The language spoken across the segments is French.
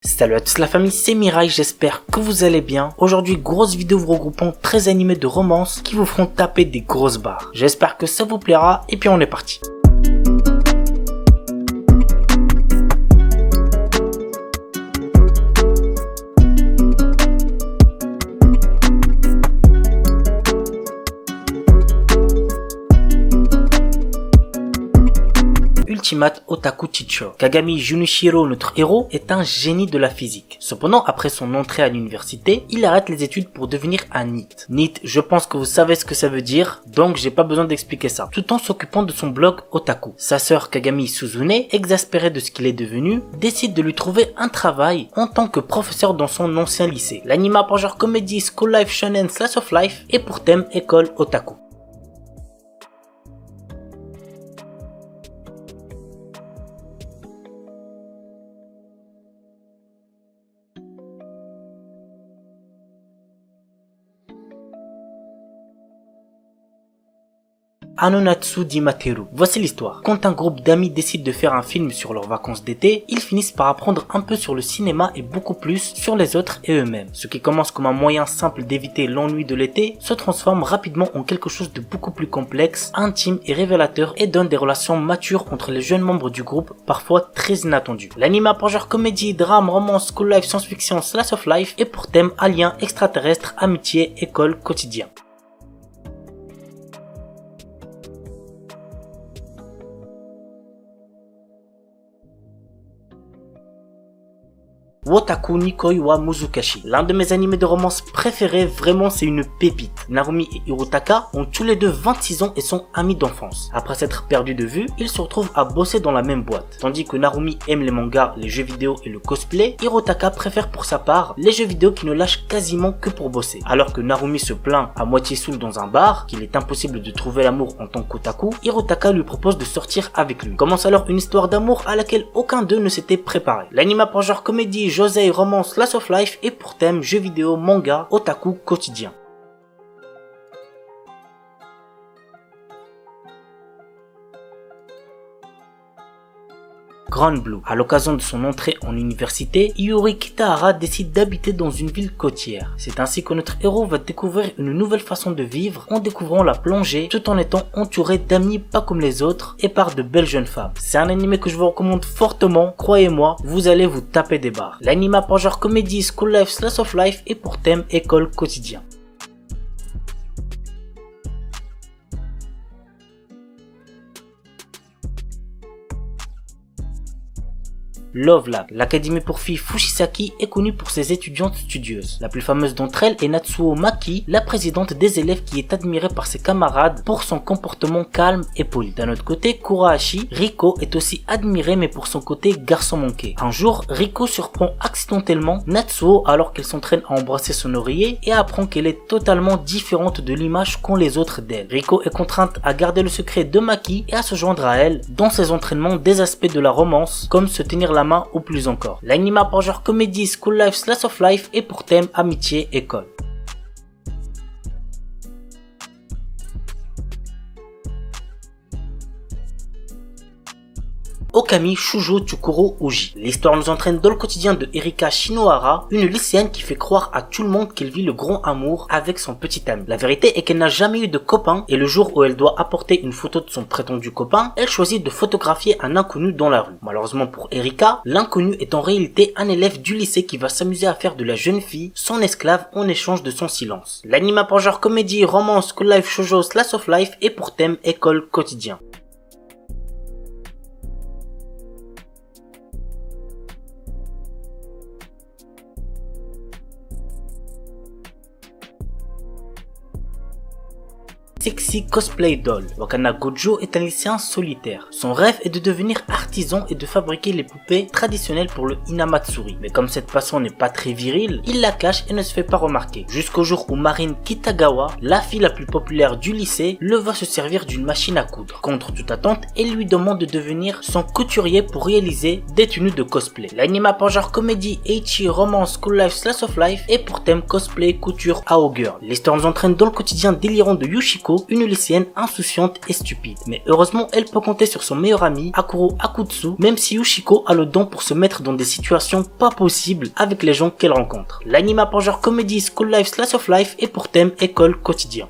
Salut à tous la famille, c'est Mirai, j'espère que vous allez bien. Aujourd'hui, grosse vidéo vous regroupant 13 animés de romance qui vous feront taper des grosses barres. J'espère que ça vous plaira et puis on est parti. Ultimate Otaku Teacher. Kagami Junichiro, notre héros, est un génie de la physique. Cependant, après son entrée à l'université, il arrête les études pour devenir un NEET. NEET, je pense que vous savez ce que ça veut dire, donc j'ai pas besoin d'expliquer ça. Tout en s'occupant de son blog Otaku. Sa sœur Kagami Suzune, exaspérée de ce qu'il est devenu, décide de lui trouver un travail en tant que professeur dans son ancien lycée. L'anime a pour genre comédie, school life, shonen, slice of life et pour thème école Otaku. Anonatsu Dimateru. Voici l'histoire. Quand un groupe d'amis décide de faire un film sur leurs vacances d'été, ils finissent par apprendre un peu sur le cinéma et beaucoup plus sur les autres et eux-mêmes. Ce qui commence comme un moyen simple d'éviter l'ennui de l'été se transforme rapidement en quelque chose de beaucoup plus complexe, intime et révélateur et donne des relations matures entre les jeunes membres du groupe, parfois très inattendues. L'anime a pour genre comédie, drame, romance, school life, science-fiction, slice of life et pour thème alien, extraterrestre, amitié, école, quotidien. Wotaku Nikoi wa Muzukashi. L'un de mes animés de romance préférés, vraiment c'est une pépite. Narumi et Hirotaka ont tous les deux 26 ans et sont amis d'enfance. Après s'être perdus de vue, ils se retrouvent à bosser dans la même boîte. Tandis que Narumi aime les mangas, les jeux vidéo et le cosplay, Hirotaka préfère pour sa part les jeux vidéo qui ne lâchent quasiment que pour bosser. Alors que Narumi se plaint à moitié saoul dans un bar, qu'il est impossible de trouver l'amour en tant qu'otaku, Hirotaka lui propose de sortir avec lui. Commence alors une histoire d'amour à laquelle aucun d'eux ne s'était préparé. L'anime pour genre comédie, josei, romance, slice of life et pour thème jeux vidéo, manga, otaku quotidien. Grand Blue. À l'occasion de son entrée en université, Iori Kitahara décide d'habiter dans une ville côtière. C'est ainsi que notre héros va découvrir une nouvelle façon de vivre en découvrant la plongée tout en étant entouré d'amis pas comme les autres et par de belles jeunes femmes. C'est un animé que je vous recommande fortement, croyez-moi, vous allez vous taper des barres. L'anime a pour genre comédie, school life, slice of life et pour thème école quotidien. Love Lab. L'académie pour filles Fushisaki est connue pour ses étudiantes studieuses. La plus fameuse d'entre elles est Natsuo Maki, la présidente des élèves qui est admirée par ses camarades pour son comportement calme et poli. D'un autre côté, Kurahashi, Riko est aussi admirée mais pour son côté garçon manqué. Un jour, Riko surprend accidentellement Natsuo alors qu'elle s'entraîne à embrasser son oreiller et apprend qu'elle est totalement différente de l'image qu'ont les autres d'elle. Riko est contrainte à garder le secret de Maki et à se joindre à elle dans ses entraînements des aspects de la romance comme se tenir la main ou plus encore. L'anime a pour genre comédie, school life, slice of life et pour thème amitié, école. Okami Shujo Tsukuro Uji. L'histoire nous entraîne dans le quotidien de Erika Shinohara, une lycéenne qui fait croire à tout le monde qu'elle vit le grand amour avec son petit ami. La vérité est qu'elle n'a jamais eu de copain et le jour où elle doit apporter une photo de son prétendu copain, elle choisit de photographier un inconnu dans la rue. Malheureusement pour Erika, l'inconnu est en réalité un élève du lycée qui va s'amuser à faire de la jeune fille son esclave en échange de son silence. L'anime a pour genre comédie, romance, school life, shoujo, slice of life et pour thème école quotidien. Sexy Cosplay Doll. Wakana Gojo est un lycéen solitaire. Son rêve est de devenir artisan et de fabriquer les poupées traditionnelles pour le Hinamatsuri. Mais comme cette passion n'est pas très virile, il la cache et ne se fait pas remarquer. Jusqu'au jour où Marine Kitagawa, la fille la plus populaire du lycée, le voit se servir d'une machine à coudre. Contre toute attente, elle lui demande de devenir son couturier pour réaliser des tenues de cosplay. L'anime a pour genre comédie, ecchi, romance, school life, slice of life et pour thème cosplay, couture, ao girl. L'histoire nous entraîne dans le quotidien délirant de Yushiko, une lycéenne insouciante et stupide. Mais heureusement, elle peut compter sur son meilleur ami, Akuro Akushi, Akutsu, même si Yushiko a le don pour se mettre dans des situations pas possibles avec les gens qu'elle rencontre. L'anime a pour genre comédie, school life, slice of life et pour thème école quotidien.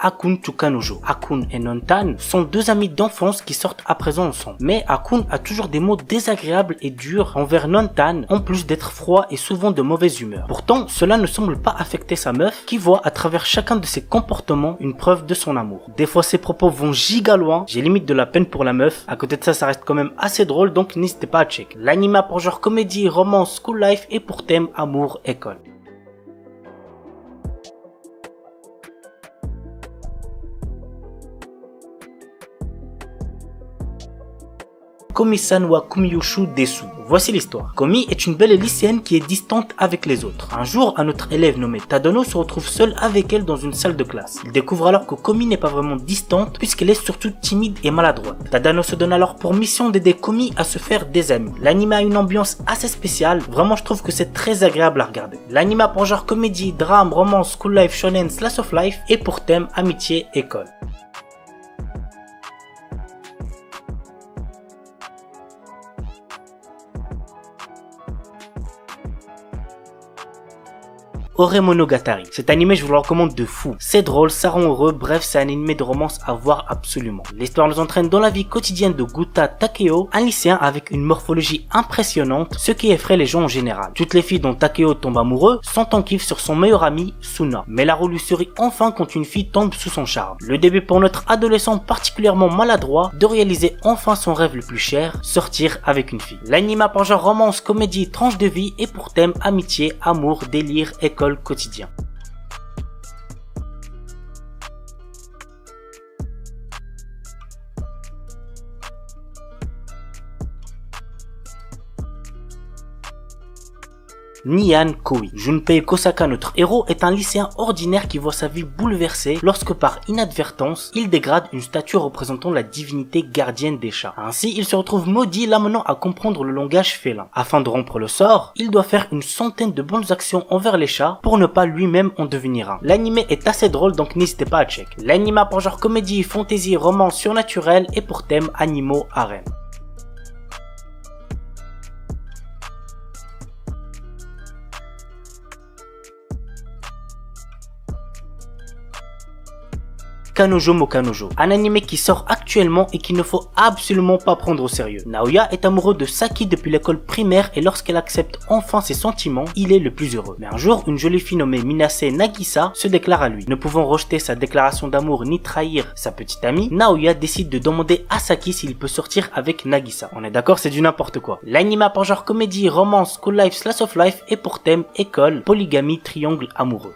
Akun to Kanojo. Akun et Nontan sont deux amis d'enfance qui sortent à présent ensemble. Mais Akun a toujours des mots désagréables et durs envers Nontan, en plus d'être froid et souvent de mauvaise humeur. Pourtant, cela ne semble pas affecter sa meuf, qui voit à travers chacun de ses comportements une preuve de son amour. Des fois, ses propos vont giga loin, j'ai limite de la peine pour la meuf. À côté de ça, ça reste quand même assez drôle, donc n'hésitez pas à check. L'anime a pour genre comédie, romance, school life et pour thème amour, école. Komi-san wa Kumiyushu Desu. Voici l'histoire. Komi est une belle lycéenne qui est distante avec les autres. Un jour, un autre élève nommé Tadano se retrouve seul avec elle dans une salle de classe. Il découvre alors que Komi n'est pas vraiment distante puisqu'elle est surtout timide et maladroite. Tadano se donne alors pour mission d'aider Komi à se faire des amis. L'anime a une ambiance assez spéciale, vraiment je trouve que c'est très agréable à regarder. L'anime a pour genre comédie, drame, romance, school life, shonen, slice of life et pour thème amitié, école. Ore Monogatari. Cet animé, je vous le recommande de fou. C'est drôle, ça rend heureux, bref, c'est un animé de romance à voir absolument. L'histoire nous entraîne dans la vie quotidienne de Guta Takeo, un lycéen avec une morphologie impressionnante, ce qui effraie les gens en général. Toutes les filles dont Takeo tombe amoureux sont en kiff sur son meilleur ami, Suna. Mais la roue lui sourit enfin quand une fille tombe sous son charme. Le début pour notre adolescent particulièrement maladroit de réaliser enfin son rêve le plus cher, sortir avec une fille. L'anime a pour genre romance, comédie, tranche de vie et pour thème amitié, amour, délire, école, quotidien. Nyan Koi. Junpei Kosaka, notre héros, est un lycéen ordinaire qui voit sa vie bouleversée lorsque par inadvertance, il dégrade une statue représentant la divinité gardienne des chats. Ainsi, il se retrouve maudit, l'amenant à comprendre le langage félin. Afin de rompre le sort, il doit faire une centaine de bonnes actions envers les chats pour ne pas lui-même en devenir un. L'anime est assez drôle, donc n'hésitez pas à check. L'anime a pour genre comédie, fantasy, romance surnaturel et pour thème animaux, harem. Kanojo mo Kanojo, un anime qui sort actuellement et qu'il ne faut absolument pas prendre au sérieux. Naoya est amoureux de Saki depuis l'école primaire et lorsqu'elle accepte enfin ses sentiments, il est le plus heureux. Mais un jour, une jolie fille nommée Minase Nagisa se déclare à lui. Ne pouvant rejeter sa déclaration d'amour ni trahir sa petite amie, Naoya décide de demander à Saki s'il peut sortir avec Nagisa. On est d'accord, c'est du n'importe quoi. L'anime a pour genre comédie, romance, school life, slice of life et pour thème école, polygamie, triangle amoureux.